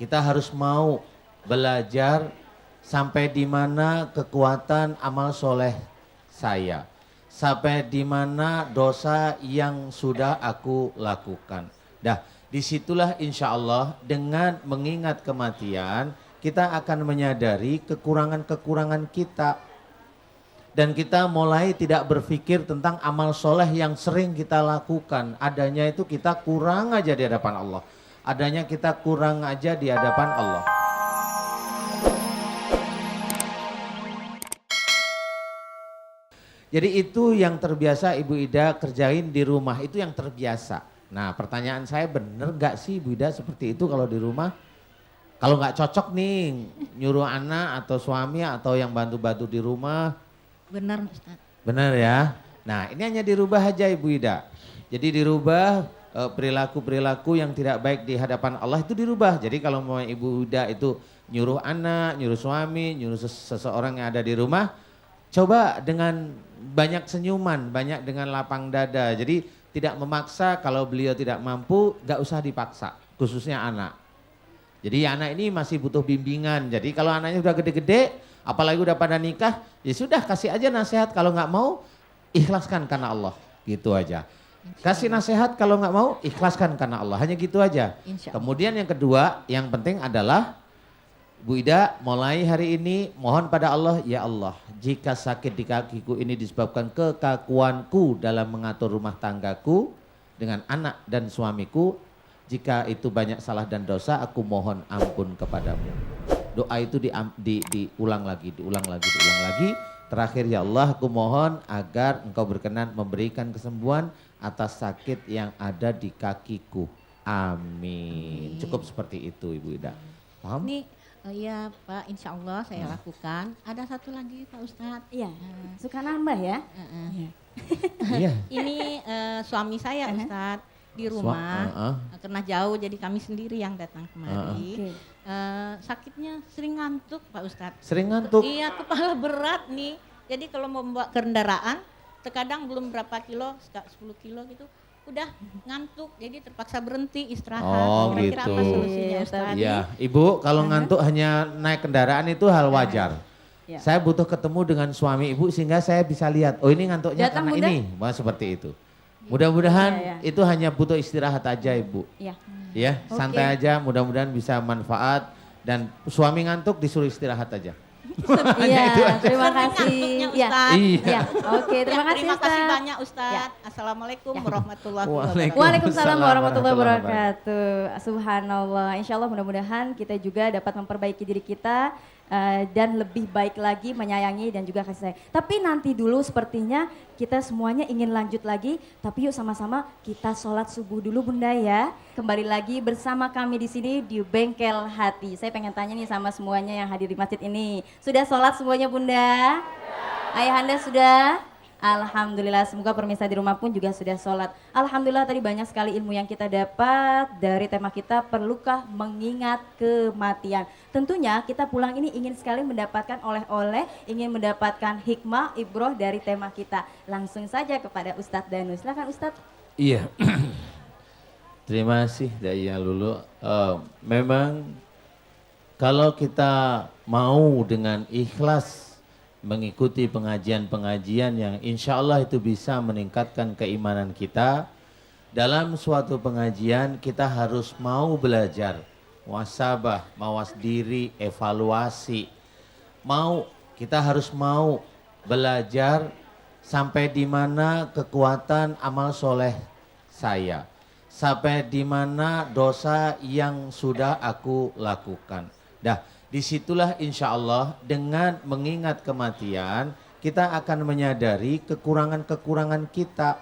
kita harus mau belajar sampai di mana kekuatan amal soleh saya. Sampai di mana dosa yang sudah aku lakukan. Dah, disitulah insya Allah dengan mengingat kematian, kita akan menyadari kekurangan-kekurangan kita. Dan kita mulai tidak berpikir tentang amal soleh yang sering kita lakukan. Adanya itu kita kurang aja di hadapan Allah. Adanya kita kurang aja di hadapan Allah. Jadi itu yang terbiasa Ibu Ida kerjain di rumah, itu yang terbiasa. Nah pertanyaan saya, bener gak sih Ibu Ida seperti itu kalau di rumah? Kalau gak cocok nih nyuruh anak atau suami atau yang bantu-bantu di rumah. Benar Ustaz. Benar ya. Nah ini hanya dirubah aja Ibu Ida. Jadi dirubah perilaku-perilaku yang tidak baik di hadapan Allah itu dirubah. Jadi kalau mau Ibu Ida itu nyuruh anak, nyuruh suami, nyuruh seseorang yang ada di rumah, coba dengan banyak senyuman, banyak dengan lapang dada. Jadi tidak memaksa, kalau beliau tidak mampu gak usah dipaksa, khususnya anak. Jadi anak ini masih butuh bimbingan. Jadi kalau anaknya sudah gede-gede, apalagi udah pada nikah, ya sudah kasih aja nasihat. Kalau nggak mau, ikhlaskan karena Allah. Gitu aja. Kasih nasihat, kalau nggak mau, ikhlaskan karena Allah. Hanya gitu aja. Kemudian yang kedua, yang penting adalah Bu Ida mulai hari ini mohon pada Allah, ya Allah, jika sakit di kakiku ini disebabkan kekakuanku dalam mengatur rumah tanggaku dengan anak dan suamiku, jika itu banyak salah dan dosa, aku mohon ampun kepadamu. Doa itu diulang lagi, diulang lagi. Terakhir, ya Allah, aku mohon agar Engkau berkenan memberikan kesembuhan atas sakit yang ada di kakiku. Amin. Cukup seperti itu Ibu Ida. Paham? Ini ya Pak, insya Allah saya lakukan. Ada satu lagi Pak Ustadz. Iya, suka nambah ya. Iya. Ini suami saya Ustadz di rumah, karena jauh jadi kami sendiri yang datang kemari. Sakitnya sering ngantuk Pak Ustadz. Sering ngantuk? Iya, kepala berat nih. Jadi kalau mau membawa kendaraan, terkadang belum berapa kilo, 10 kilo gitu, udah ngantuk. Jadi terpaksa berhenti istirahat. Oh Kira-kira gitu. apa solusinya Ustadz? Iya, Ibu kalau ngantuk hanya naik kendaraan itu hal wajar. Saya butuh ketemu dengan suami Ibu sehingga saya bisa lihat, oh ini ngantuknya Datang, karena Bunda. ini. Wah, seperti itu. Mudah-mudahan itu hanya butuh istirahat aja Ibu. Iya. Ya, santai aja, mudah-mudahan bisa manfaat dan suami ngantuk disuruh istirahat aja. Iya, terima kasih. Ngantuknya Iya. Ustadz. Iya. Oke, terima kasih Terima kasih Ustaz. banyak Ustadz. Assalamualaikum warahmatullahi wabarakatuh. Waalaikumsalam. Waalaikumsalam warahmatullahi wabarakatuh. Subhanallah. Insya Allah mudah-mudahan kita juga dapat memperbaiki diri kita dan lebih baik lagi menyayangi dan juga kasih sayang. Tapi nanti dulu sepertinya kita semuanya ingin lanjut lagi. Tapi yuk sama-sama kita sholat subuh dulu Bunda ya. Kembali lagi bersama kami di sini di Bengkel Hati. Saya pengen tanya nih sama semuanya yang hadir di masjid ini. Sudah sholat semuanya Bunda? Ayahanda sudah? Alhamdulillah, semoga pemirsa di rumah pun juga sudah sholat. Alhamdulillah tadi banyak sekali ilmu yang kita dapat dari tema kita, perlukah mengingat kematian. Tentunya kita pulang ini ingin sekali mendapatkan oleh-oleh, ingin mendapatkan hikmah, ibroh dari tema kita. Langsung saja kepada Ustadz Danu, silakan Ustadz. Iya, terima kasih Daya Lulu. Memang kalau kita mau dengan ikhlas mengikuti pengajian-pengajian yang insya Allah itu bisa meningkatkan keimanan kita. Dalam suatu pengajian kita harus mau belajar, muhasabah, mawas diri, evaluasi. Kita harus mau belajar sampai di mana kekuatan amal soleh saya. Sampai di mana dosa yang sudah aku lakukan. Disitulah insya Allah dengan mengingat kematian kita akan menyadari kekurangan-kekurangan kita.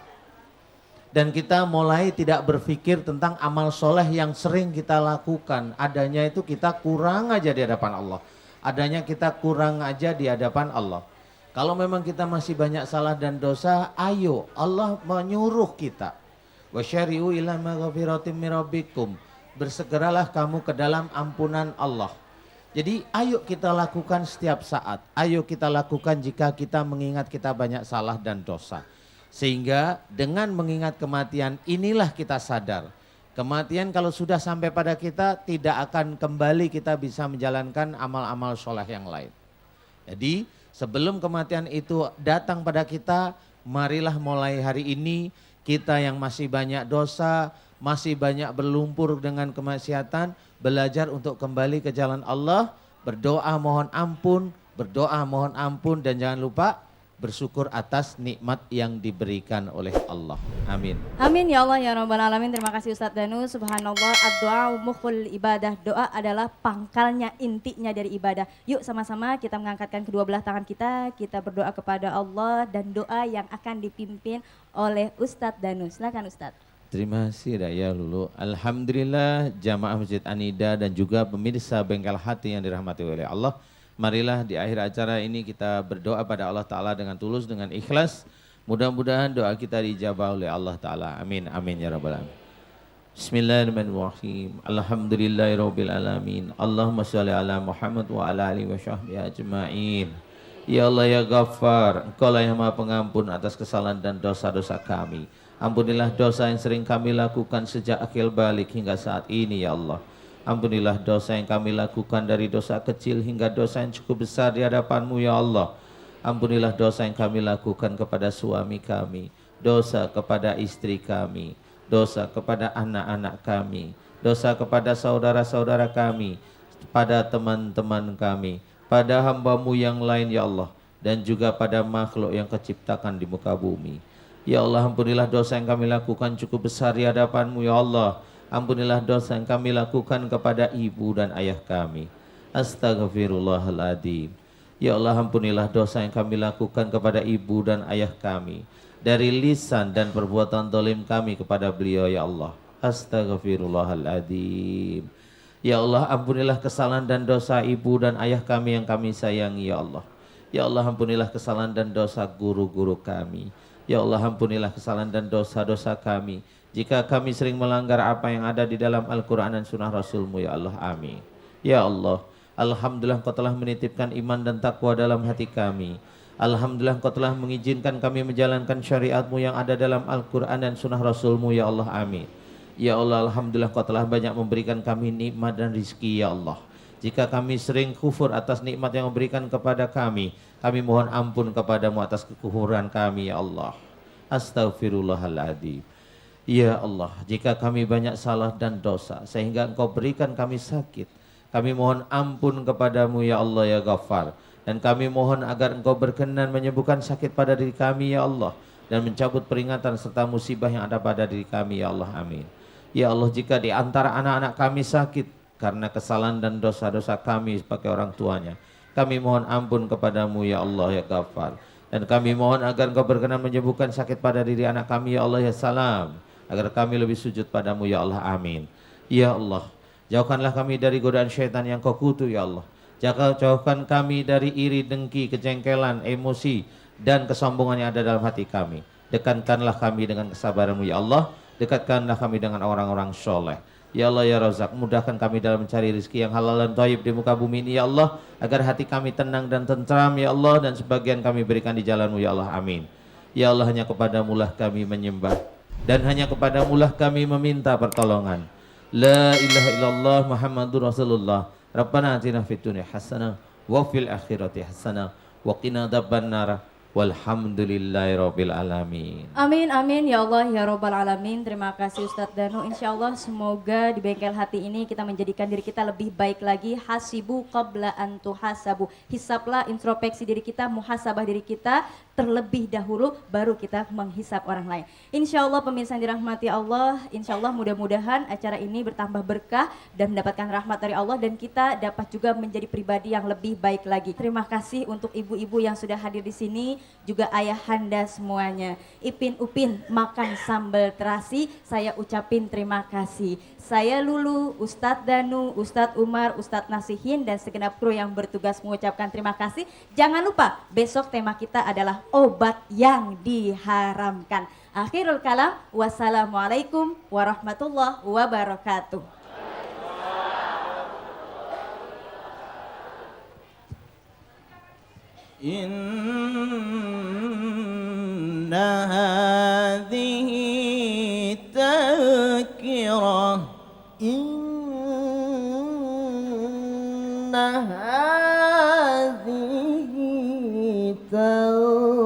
Dan kita mulai tidak berpikir tentang amal soleh yang sering kita lakukan. Adanya itu kita kurang aja di hadapan Allah. Adanya kita kurang aja di hadapan Allah. Kalau memang kita masih banyak salah dan dosa, ayo Allah menyuruh kita. Wasyari'u ila maghfiratim mirabbikum. Bersegeralah kamu ke dalam ampunan Allah. Jadi ayo kita lakukan setiap saat, ayo kita lakukan jika kita mengingat kita banyak salah dan dosa. Sehingga dengan mengingat kematian inilah kita sadar Kematian kalau sudah sampai pada kita tidak akan kembali kita bisa menjalankan amal-amal soleh yang lain. Jadi sebelum kematian itu datang pada kita, marilah mulai hari ini kita yang masih banyak dosa, masih banyak berlumpur dengan kemaksiatan, belajar untuk kembali ke jalan Allah, berdoa mohon ampun dan jangan lupa bersyukur atas nikmat yang diberikan oleh Allah. Amin. Amin ya Allah ya Rabbal Alamin. Terima kasih Ustadz Danu. Subhanallah, ad-doa mukhul ibadah. Doa adalah pangkalnya, intinya dari ibadah. Yuk sama-sama kita mengangkatkan kedua belah tangan kita berdoa kepada Allah dan doa yang akan dipimpin oleh Ustadz Danu. Silakan Ustadz. Terima kasih Daya Lulu. Alhamdulillah jamaah Masjid Anida dan juga pemirsa Bengkel Hati yang dirahmati oleh Allah. Marilah di akhir acara ini kita berdoa pada Allah Ta'ala dengan tulus, dengan ikhlas. Mudah-mudahan doa kita dijabah oleh Allah Ta'ala. Amin, amin ya Rabbal Alamin. Bismillahirrahmanirrahim. Alhamdulillahirabbil alamin. Allahumma shalli ala Muhammad wa ala alihi wa sahbihi ajma'in. Ya Allah ya Ghaffar, Engkau lah yang Maha Pengampun atas kesalahan dan dosa-dosa kami. Ampunilah dosa yang sering kami lakukan sejak akil balik hingga saat ini ya Allah. Ampunilah dosa yang kami lakukan dari dosa kecil hingga dosa yang cukup besar di hadapan-Mu ya Allah. Ampunilah dosa yang kami lakukan kepada suami kami, dosa kepada istri kami, dosa kepada anak-anak kami, dosa kepada saudara-saudara kami, pada teman-teman kami, pada hamba-Mu yang lain ya Allah, dan juga pada makhluk yang Kau ciptakan di muka bumi. Ya Allah, ampunilah dosa yang kami lakukan cukup besar di hadapan-Mu ya Allah. Ampunilah dosa yang kami lakukan kepada ibu dan ayah kami. Astaghfirullahaladzim. Ya Allah, ampunilah dosa yang kami lakukan kepada ibu dan ayah kami dari lisan dan perbuatan zalim kami kepada beliau ya Allah. Astaghfirullahaladzim. Ya Allah, ampunilah kesalahan dan dosa ibu dan ayah kami yang kami sayangi ya Allah. Ya Allah, ampunilah kesalahan dan dosa guru-guru kami. Ya Allah, ampunilah kesalahan dan dosa-dosa kami jika kami sering melanggar apa yang ada di dalam Al-Quran dan Sunnah Rasul-Mu ya Allah. Amin. Ya Allah, alhamdulillah Engkau telah menitipkan iman dan takwa dalam hati kami. Alhamdulillah Engkau telah mengizinkan kami menjalankan syariat-Mu yang ada dalam Al-Quran dan Sunnah Rasul-Mu ya Allah. Amin. Ya Allah, alhamdulillah Engkau telah banyak memberikan kami nikmat dan rizki ya Allah. Jika kami sering kufur atas nikmat yang memberikan kepada kami mohon ampun kepadamu atas kekufuran kami ya Allah. Astaghfirullahaladzim. Ya Allah, jika kami banyak salah dan dosa sehingga Engkau berikan kami sakit, kami mohon ampun kepadamu ya Allah ya Ghaffar. Dan kami mohon agar Engkau berkenan menyembuhkan sakit pada diri kami ya Allah, dan mencabut peringatan serta musibah yang ada pada diri kami ya Allah. Amin. Ya Allah, jika di antara anak-anak kami sakit karena kesalahan dan dosa-dosa kami sebagai orang tuanya, kami mohon ampun kepadamu ya Allah ya Ghaffar. Dan kami mohon agar Engkau berkenan menyembuhkan sakit pada diri anak kami ya Allah ya Salam, agar kami lebih sujud padamu ya Allah. Amin. Ya Allah, jauhkanlah kami dari godaan syaitan yang Kau kutu ya Allah. Jauhkan kami dari iri, dengki, kejengkelan, emosi, dan kesombongan yang ada dalam hati kami. Dekatkanlah kami dengan kesabaran-Mu ya Allah. Dekatkanlah kami dengan orang-orang soleh. Ya Allah ya Razak, mudahkan kami dalam mencari rezeki yang halal dan thayyib di muka bumi ini ya Allah, agar hati kami tenang dan tentram ya Allah, dan sebagian kami berikan di jalan-Mu ya Allah. Amin. Ya Allah, hanya kepadamu lah kami menyembah, dan hanya kepadamu lah kami meminta pertolongan. La ilaha illallah Muhammadur Rasulullah. Rabbana atina fid dunya hasanah wa fil akhirati hasanah wa qina adzabannar. Walhamdulillahirabbil alamin. Amin amin ya Allah ya Rabbal Alamin. Terima kasih Ustadz Danu. Insya Allah semoga di Bengkel Hati ini kita menjadikan diri kita lebih baik lagi. Hasibu qabla an tuhasabu. Hisablah, introspeksi diri kita, muhasabah diri kita terlebih dahulu, baru kita menghisap orang lain. Insya Allah pemirsa yang dirahmati Allah, insya Allah mudah-mudahan acara ini bertambah berkah dan mendapatkan rahmat dari Allah, dan kita dapat juga menjadi pribadi yang lebih baik lagi. Terima kasih untuk ibu-ibu yang sudah hadir di sini, juga ayahanda semuanya. Ipin Upin makan sambal terasi, saya ucapin terima kasih. Saya Lulu, Ustadz Danu, Ustadz Umar, Ustadz Nasihin, dan segenap kru yang bertugas mengucapkan terima kasih. Jangan lupa besok tema kita adalah obat yang diharamkan. Akhirul kalam, wassalamualaikum warahmatullahi wabarakatuh. Inna hadhihi tadhkirah mau